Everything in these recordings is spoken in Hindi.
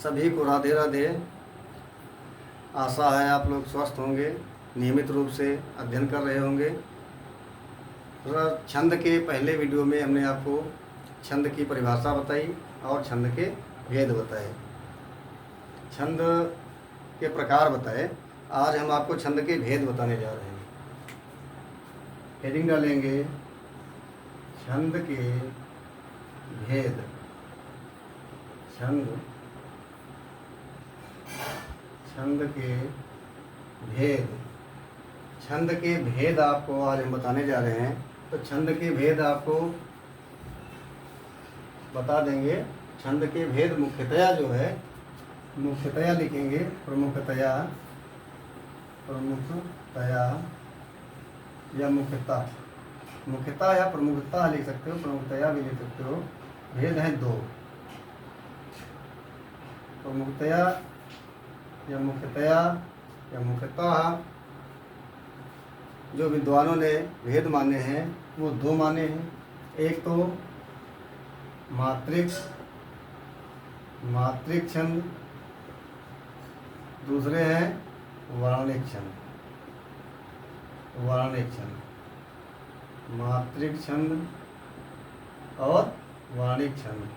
सभी को राधे राधे। आशा है आप लोग स्वस्थ होंगे, नियमित रूप से अध्ययन कर रहे होंगे। छंद के पहले वीडियो में हमने आपको छंद की परिभाषा बताई और छंद के भेद बताए, छंद के प्रकार बताए। आज हम आपको छंद के भेद बताने जा रहे हैं। हेडिंग डालेंगे छंद के भेद। छंद के भेद। छंद के भेद आपको आज हम बताने जा रहे हैं। तो छंद के भेद आपको बता देंगे। छंद के भेद मुख्यतया जो है, मुख्यतया लिखेंगे प्रमुखतया या मुख्यता या प्रमुखता लिख सकते हो, प्रमुखतया भी लिख सकते हो। भेद हैं दो, प्रमुखतया या मुख्यता। जो विद्वानों ने भेद माने हैं वो दो माने हैं। एक तो मात्रिक छंद, दूसरे हैं वर्णिक छंद। मात्रिक छंद और वर्णिक छंद।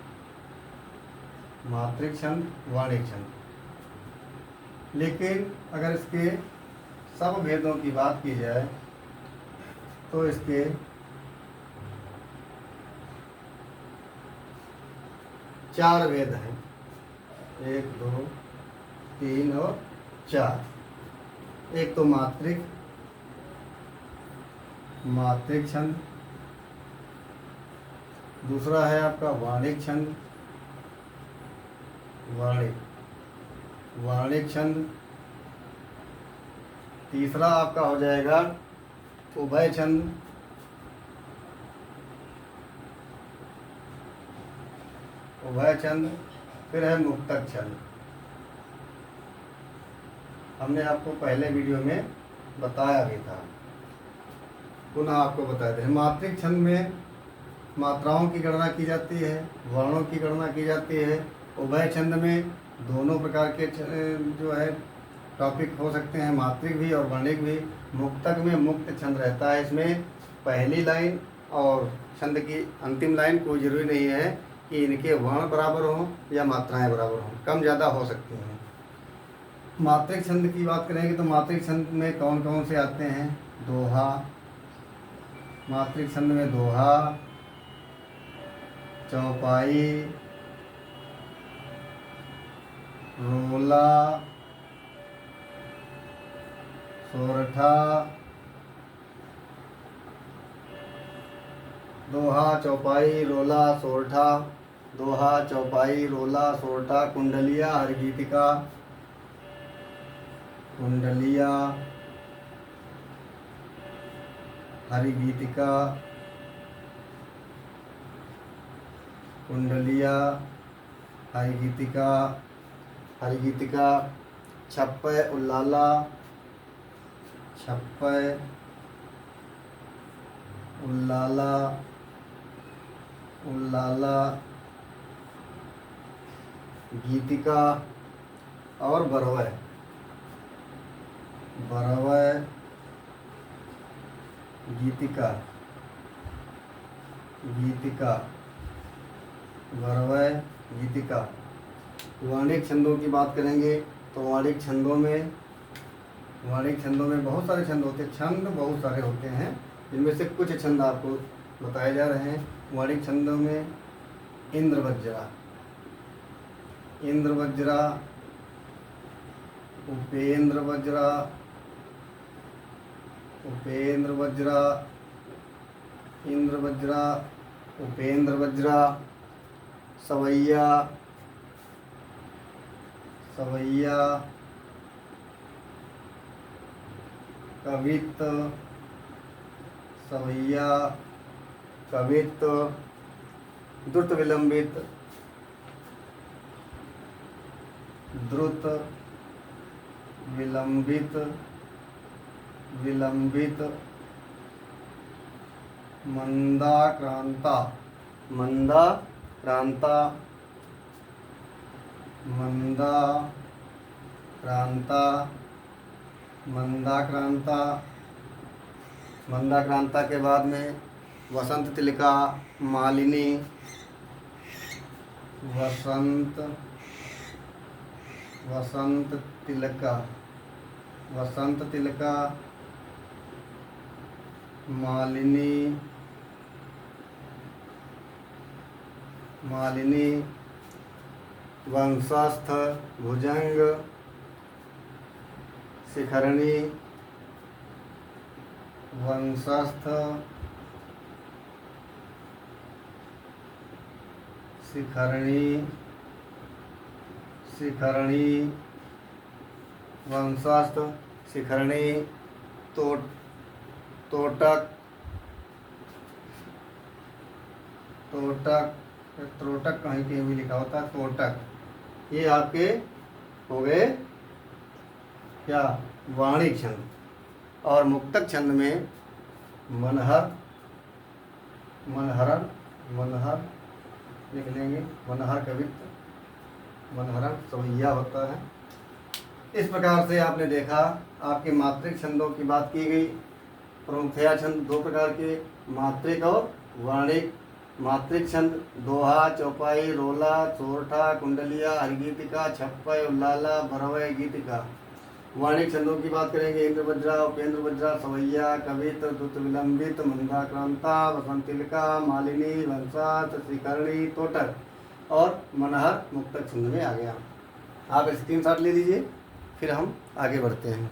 मात्रिक छंद, वर्णिक छंद। लेकिन अगर इसके सब भेदों की बात की जाए तो इसके 4 भेद हैं। 1, 2, 3 और 4। एक तो मात्रिक छंद, दूसरा है आपका वर्णिक छंद, वर्णिक छंद। तीसरा आपका हो जाएगा उभय छंद, फिर है मुक्तक छंद। हमने आपको पहले वीडियो में बताया भी था, पुनः आपको बता दें। मात्रिक छंद में मात्राओं की गणना की जाती है, वर्णों की गणना की जाती है। उभय छंद में दोनों प्रकार के जो है टॉपिक हो सकते हैं, मात्रिक भी और वर्णिक भी। मुक्तक में मुक्त छंद रहता है। इसमें पहली लाइन और छंद की अंतिम लाइन कोई ज़रूरी नहीं है कि इनके वर्ण बराबर हों या मात्राएं बराबर हों, कम ज़्यादा हो सकती हैं। मात्रिक छंद की बात करेंगे तो मात्रिक छंद में कौन कौन से आते हैं? दोहा। मात्रिक छंद में दोहा, चौपाई, रोला, सोरठा। दोहा, चौपाई, रोला, सोरठा। दोहा, चौपाई, रोला, सोरठा। कुंडलिया, हरिगीतिका, हरिगीतिका। छप्पय, उल्लाला, गीतिका और बरवय, गीतिका, बरवय, गीतिका। वर्णिक छंदों की बात करेंगे तो वर्णिक छंदों में बहुत सारे छंद होते हैं। छंद बहुत सारे होते हैं, इनमें से कुछ छंद आपको बताए जा रहे हैं। वर्णिक छंदों में इंद्रवज्रा, उपेंद्र वज्रा, सवैया, कवित, द्रुत विलंबित, मंदाक्रांता, मंदा क्रांता, मंदाक्रांता। मंदाक्रांता के बाद में वसंत तिलका, मालिनी, वसंत वसंत तिलका, वसंत तिलका, मालिनी, मालिनी, वंशस्थ, भुजंग, शिखरणी, वंशस्थ, शिखरणी, शिखरणी, वंशस्थ, शिखरणी, तोटक, तोटक, त्रोटक कहीं कहीं भी लिखा होता है, तोटक। ये आपके हो गए क्या, वाणिक छंद। और मुक्तक छंद में मनहर, मनहरण, मनहर लिख लेंगे, मनहर कवित्व, मनहरण सवैया होता है। इस प्रकार से आपने देखा, आपके मात्रिक छंदों की बात की गई। प्रमुखतया छंद दो प्रकार के, मात्रिक और वाणिक। मात्रिक छंद दोहा, चौपाई, रोला, चोरठा, कुंडलिया, हरगीतिका, छप्पय, उल्लाला, भरवय, गीतिका। वाणिक छंदों की बात करेंगे, इंद्र वज्रा, उपेंद्र वज्रा, सवैया, कवित्र, द्रुत विलंबित, मंदाक्रांता, वसंत तिलका, मालिनी, वंशात, शिखरणी, तोटक और मनहर मुक्तक छंद में आ गया। आप स्क्रीनशॉट ले लीजिए, फिर हम आगे बढ़ते हैं।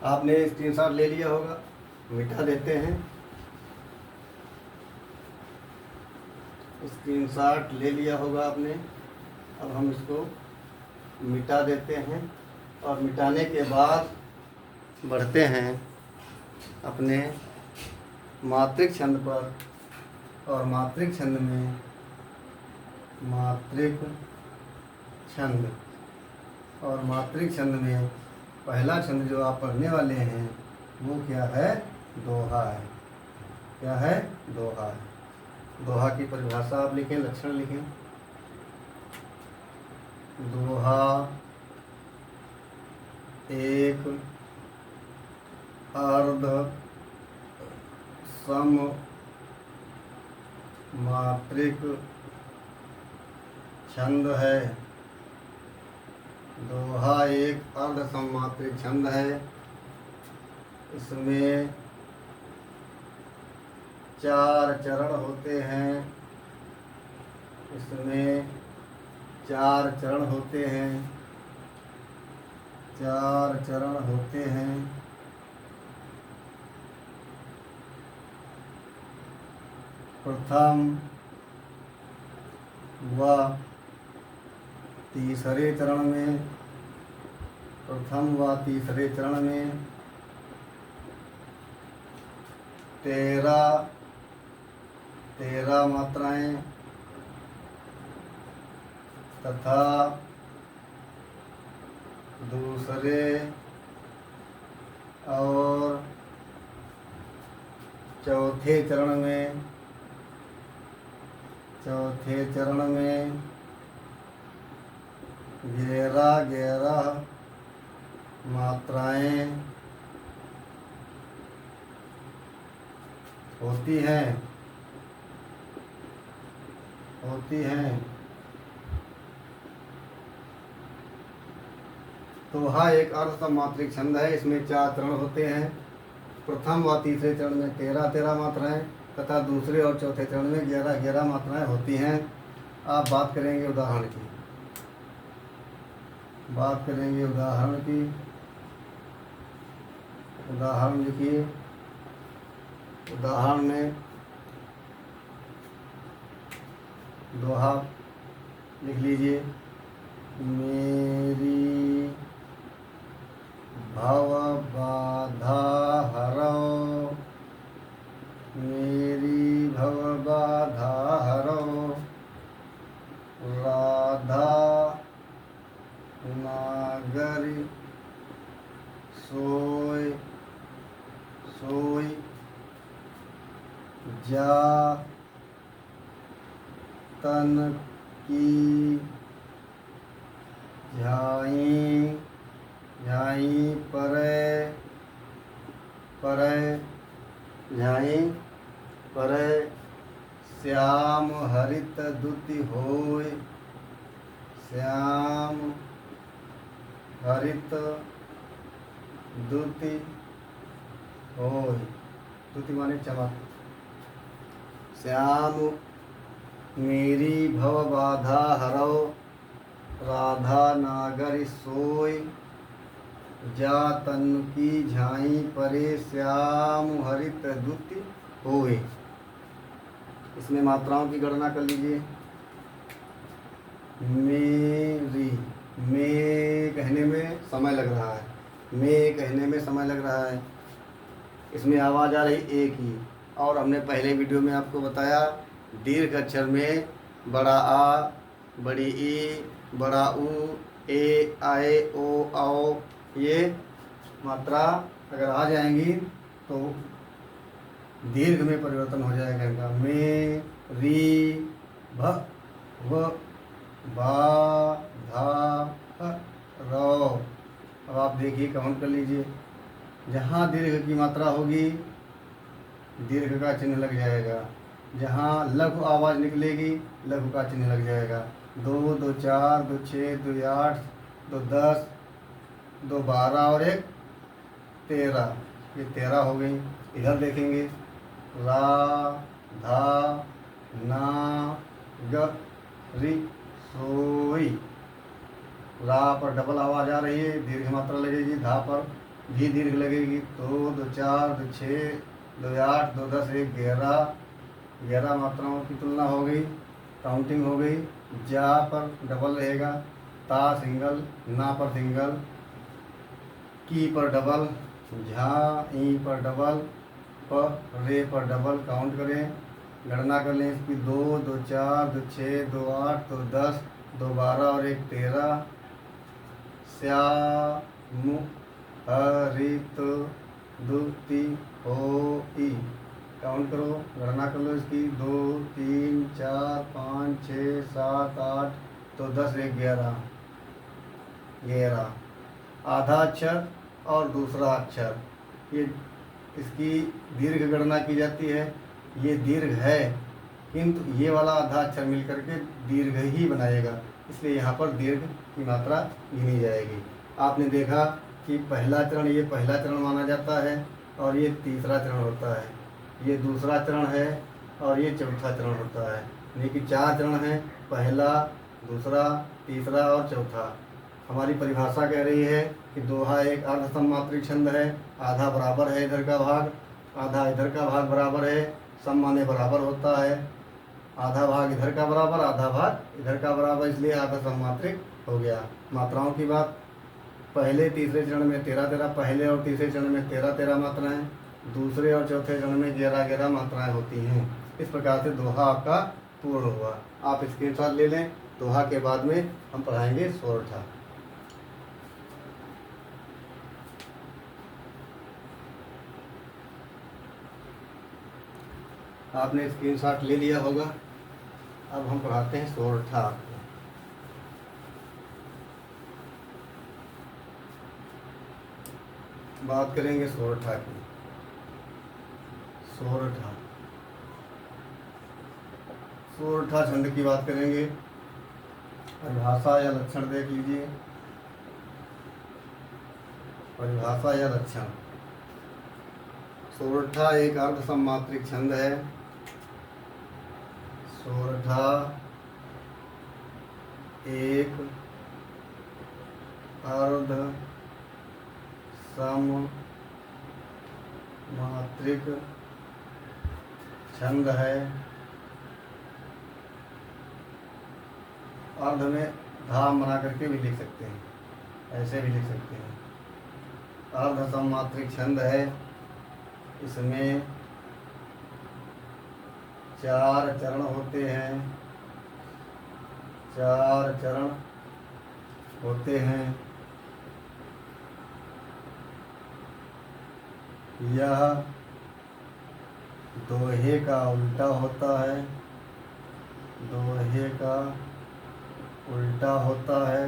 आपने स्क्रीनशॉट ले लिया होगा, मिटा देते हैं। स्क्रीनशॉट ले लिया होगा आपने, अब हम इसको मिटा देते हैं। और मिटाने के बाद बढ़ते हैं अपने मात्रिक छंद पर। और मात्रिक छंद में, मात्रिक छंद, और मात्रिक छंद में पहला छंद जो आप पढ़ने वाले हैं वो क्या है, दोहा है। क्या है, दोहा है। दोहा की परिभाषा आप लिखें, लक्षण लिखें। दोहा एक अर्ध सम मात्रिक छंद है। दोहा एक अर्ध सममात्रिक छंद है। इसमें 4 चरण होते हैं। इसमें 4 चरण होते हैं। 4 चरण होते हैं। प्रथम व तीसरे चरण में, प्रथम व तीसरे चरण में 13 मात्राएं तथा दूसरे और चौथे चरण में, चौथे चरण में 11 मात्राएं होती हैं, होती हैं। दोहा एक अर्ध सममात्रिक छंद है। इसमें 4 चरण होते हैं। प्रथम व तीसरे चरण में 13 मात्राएं तथा दूसरे और चौथे चरण में 11 मात्राएं होती हैं। आप बात करेंगे उदाहरण की, बात करेंगे उदाहरण की। उदाहरण लिखिए। उदाहरण में दोहा लिख लीजिए। मेरी भव बाधा हरो, मेरी भव बाधा हरो, राधा नागरी तन की झाई झाई परै परै झाई परै श्याम हरित दुति होय श्याम हरित दुति होय दुति माने चमक श्याम मेरी भव बाधा हरो राधा नागर सोय जा तनु की झाई परे श्याम हरित दुति होय। इसमें मात्राओं की गणना कर लीजिए। मेरी में कहने में समय लग रहा है, में कहने में समय लग रहा है। इसमें आवाज़ आ रही एक ही। और हमने पहले वीडियो में आपको बताया दीर्घ अक्षर में बड़ा आ, बड़ी ई, बड़ा ऊ, ए, आए, ओ, आओ, ये मात्रा अगर आ जाएंगी तो दीर्घ में परिवर्तन हो जाएगा इनका। में, री, भ, व, भा, धा, ह, रौ। अब आप देखिए, काउंट कर लीजिए। जहाँ दीर्घ की मात्रा होगी दीर्घ का चिन्ह लग जाएगा, जहाँ लघु आवाज़ निकलेगी लघु का चिन्ह लग जाएगा। 2, 2, 4, 2, 6, 2, 8, 2, 10, 2, 12 और 1, 13। ये 13 हो गई। इधर देखेंगे रा, धा, ना, ग, री, सोई। रा पर डबल आवाज़ आ रही है, दीर्घ मात्रा लगेगी। धा पर भी दीर्घ लगेगी। 2, 2, 4, 2, 6, 2, 8, 2, 10, 1, 11। 11 मात्राओं की तुलना हो गई, काउंटिंग हो गई। जा पर डबल रहेगा, ता सिंगल, ना पर सिंगल, की पर डबल, झा ई पर डबल, प रे पर डबल। काउंट करें, गणना कर लें इसकी। 2, 2, 4, 2, 6, 2, 8, 2, 10, 2, 12 और 1, 13। श्याम हरित दुति होई। काउंट करो, गणना कर लो इसकी। 2, 3, 4, 5, 6, 7, 8, तो 10, 1, 11। 11 आधा अक्षर और दूसरा अक्षर, ये इसकी दीर्घ गणना की जाती है। ये दीर्घ है किंतु ये वाला आधा अक्षर मिल करके दीर्घ ही बनाएगा, इसलिए यहाँ पर दीर्घ की मात्रा गिनी जाएगी। आपने देखा कि पहला चरण, ये पहला चरण माना जाता है और ये तीसरा चरण होता है, ये दूसरा चरण है और ये चौथा चरण होता है। यानी कि 4 चरण हैं, पहला, दूसरा, तीसरा और चौथा। हमारी परिभाषा कह रही है कि दोहा एक अर्ध सममात्रिक छंद है। आधा बराबर है इधर का भाग, आधा इधर का भाग बराबर है। सम माने बराबर होता है, आधा भाग इधर का बराबर, आधा भाग इधर का बराबर, इसलिए आधा सममात्रिक हो गया। मात्राओं की बात, पहले तीसरे चरण में 13-13, पहले और तीसरे चरण में 13-13 मात्राएं, दूसरे और चौथे चरण में 11-11 मात्राएं होती हैं। इस प्रकार से दोहा आपका पूर्ण हुआ। आप स्क्रीनशॉट ले लें। दोहा के बाद में हम पढ़ाएंगे सोरठा। आपने स्क्रीनशॉट ले लिया होगा। अब हम पढ़ाते हैं सोरठा आपको। बात करेंगे सोरठा की। सोरठा, सोरठा छंद की बात करेंगे। परिभाषा या लक्षण देख लीजिए। परिभाषा या लक्षण, सोरठा एक अर्ध सममात्रिक छंद है। सोरठा एक अर्ध सममात्रिक छंद है। अर्ध में धाम बना करके भी लिख सकते हैं, ऐसे भी लिख सकते हैं। अर्ध सममात्रिक छंद है। इसमें 4 चरण होते हैं, 4 चरण होते हैं। यह दोहे का उल्टा होता है, दोहे का उल्टा होता है।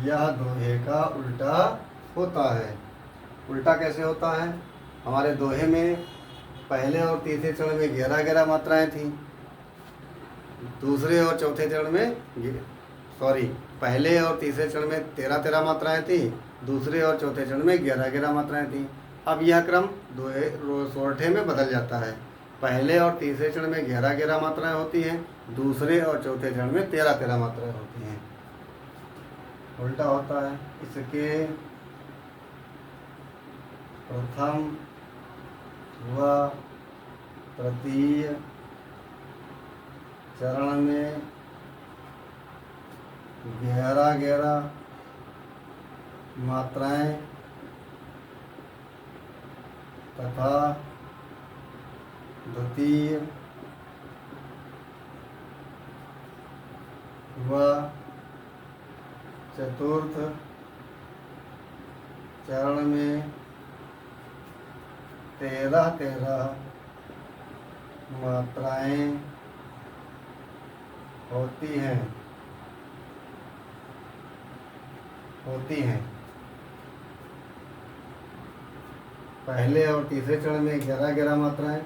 यह दोहे का उल्टा होता है। उल्टा कैसे होता है? हमारे दोहे में पहले और तीसरे चरण में 11-11 मात्राएं थीं। दूसरे और चौथे चरण में पहले और तीसरे चरण में 13-13 मात्राएं थी। दूसरे और चौथे चरण में 11-11 मात्राएं थी। अब यह क्रम सोरठे में बदल जाता है। पहले और तीसरे चरण में 11-11 मात्राएं होती हैं। दूसरे और चौथे चरण में 13-13 मात्राएं होती हैं। उल्टा होता है। इसके प्रथम व तृतीय चरण में 11-11 मात्राएं तथा द्वितीय व चतुर्थ चरण में 13-13 मात्राएं होती हैं। पहले और तीसरे चरण में 11-11 मात्राएं,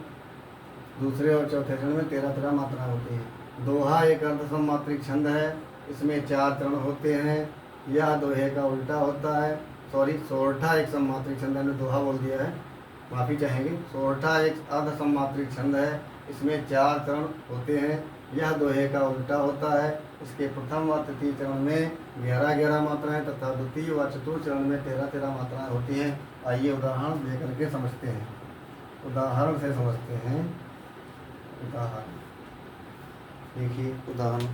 दूसरे और चौथे चरण में 13-13 मात्राएं होती हैं। दोहा एक अर्धसममात्रिक छंद है। इसमें 4 चरण होते हैं। यह दोहे का उल्टा होता है। सोरठा एक सममात्रिक छंद है। मैंने दोहा बोल दिया है, माफ़ी चाहेंगे। सोरठा एक अर्धसममात्रिक छंद है। इसमें 4 चरण होते हैं। यह दोहे का उल्टा होता है। इसके प्रथम व तृतीय चरण में 11-11 मात्राएं तथा द्वितीय व चतुर्थ चरण में 13-13 मात्राएं होती हैं। आइए उदाहरण दे करके समझते हैं। उदाहरण से समझते हैं। उदाहरण देखिए। उदाहरण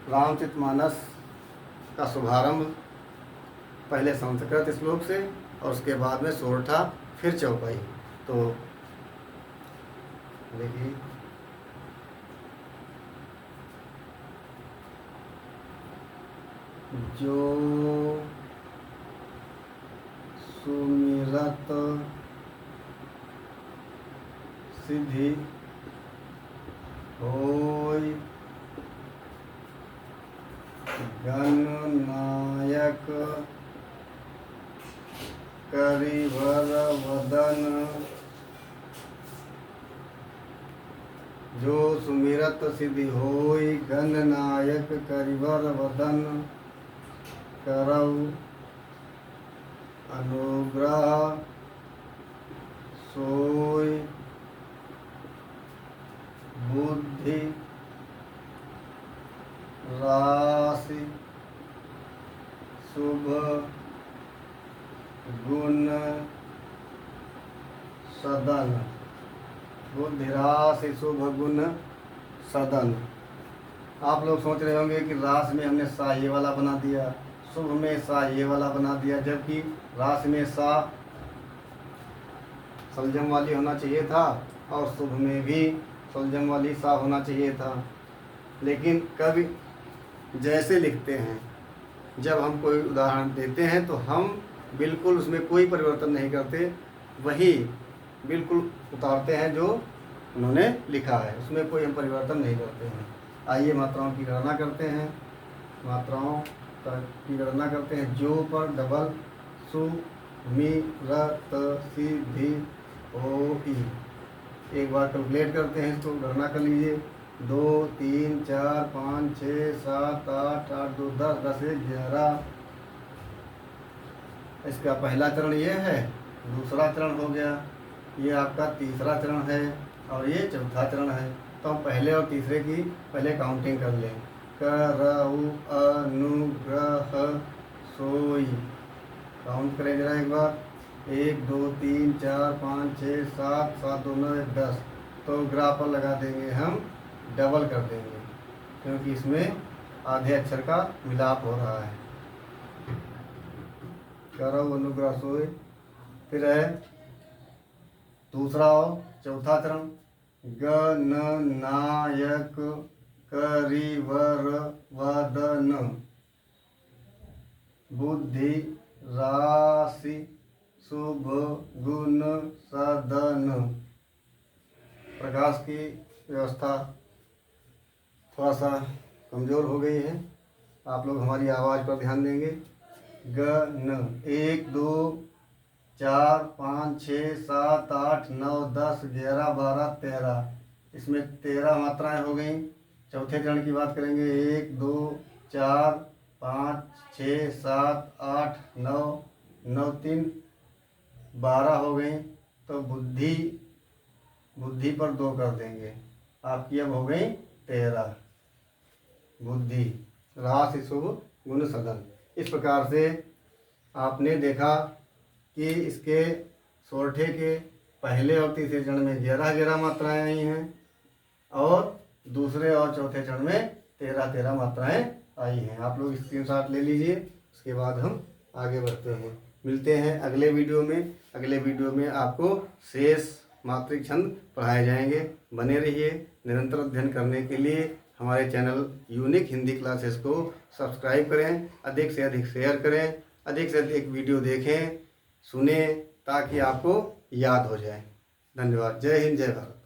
रामचरितमानस का शुभारंभ पहले संस्कृत श्लोक से और उसके बाद में सोरठा फिर चौपाई। तो देखिए, जो सुमिरत सिद्धि होय गणनायक करिवर वदन। जो सुमिरत सिद्धि होय गणनायक करिवर वदन। करऊ अनुग्रह सोय बुद्धि राशि शुभ गुण सदन। बुद्धि राशि शुभ गुण सदन। आप लोग सोच रहे होंगे कि रास में हमने सा ये वाला बना दिया, शुभ में सा ये वाला बना दिया, जबकि रास में सा सलजम वाली होना चाहिए था और शुभ में भी सलजम वाली सा होना चाहिए था। लेकिन कभी जैसे लिखते हैं, जब हम कोई उदाहरण देते हैं तो हम बिल्कुल उसमें कोई परिवर्तन नहीं करते, वही बिल्कुल उतारते हैं जो उन्होंने लिखा है, उसमें कोई हम परिवर्तन नहीं करते हैं। आइए मात्राओं की गणना करते हैं। मात्राओं की गणना करते हैं। जो पर डबल सु मी र त सी धी ओ ई। एक बार कैलकुलेट करते हैं, इसको गणना कर लीजिए। 2 3 4 5 6 7 8 8 2 10 10 1 11। इसका पहला चरण ये है, दूसरा चरण हो गया, ये आपका तीसरा चरण है और ये चौथा चरण है। तो हम पहले और तीसरे की पहले काउंटिंग कर लें। करऊ अनुग्रह सोई। काउंट करें जरा एक बार। 1 2 3 4 5 6 7 7 2 9 1 10। तो ग्राह पर लगा देंगे हम, डबल कर देंगे, क्योंकि इसमें आधे अक्षर का मिलाप हो रहा है। करऊ अनुग्रह सोई। फिर है दूसरा और चौथा चरण। गणनायक करिवर वदन। बुद्धि राशि शुभ गुण सदन। प्रकाश की व्यवस्था थोड़ा सा कमज़ोर हो गई है, आप लोग हमारी आवाज़ पर ध्यान देंगे। गन 1 2 4 5 6 7 8 9 10 11 12 13, इसमें 13 मात्राएं हो गई। चौथे चरण की बात करेंगे। 1 2 4 5 6 7 8 9 9 3 12 हो गई। तो बुद्धि पर 2 कर देंगे, आपकी अब हो गई 13 बुद्धि। राशि शुभ गुण सदन। इस प्रकार से आपने देखा कि इसके सोरठे के पहले और तीसरे चरण में 11 मात्राएं आई हैं और दूसरे और चौथे चरण में 13 मात्राएं आई हैं। आप लोग स्क्रीनशॉट ले लीजिए, उसके बाद हम आगे बढ़ते हैं। मिलते हैं अगले वीडियो में। अगले वीडियो में आपको शेष मात्रिक छंद पढ़ाए जाएंगे। बने रहिए। निरंतर अध्ययन करने के लिए हमारे चैनल यूनिक हिंदी क्लासेस को सब्सक्राइब करें, अधिक से अधिक शेयर करें, अधिक से अधिक वीडियो देखें, सुने, ताकि आपको याद हो जाए। धन्यवाद। जय हिंद, जय भारत।